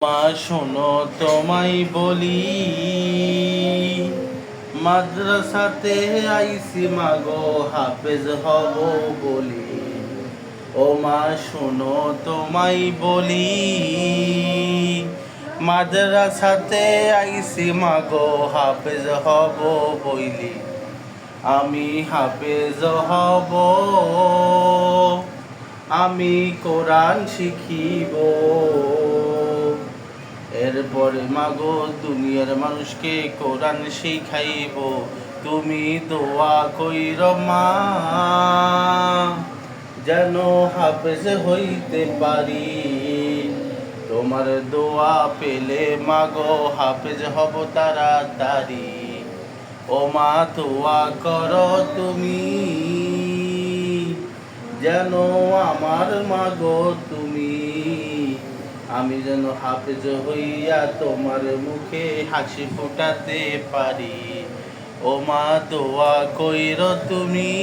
মা শোনো তোমায় বলি, মাদ্রাসাতে আইসি মাগো হাফেজ হব বলি। ও মা শোনো তোমায় বলি, মাদ্রাসাতে আইসি মাগো হাফেজ হব বইলি। আমি হাফেজ হব, আমি কোরআন শিখিব। এরপরে মাগো দুনিয়ার মানুষকে কোরআন শিখাইব। তুমি দোয়া কইর মা, যেন হাফেজ হইতে পারি। তোমার দোয়া পেলে মাগো হাফেজ হব তাড়াতাড়ি। ও মা দোয়া করো তুমি, যেন আমার মাগো তুমি, আমি যেন হাফেজ হইয়া তোমার মুখে হাসি ফোটাতে পারি। ও মা দোয়া কইর তুমি।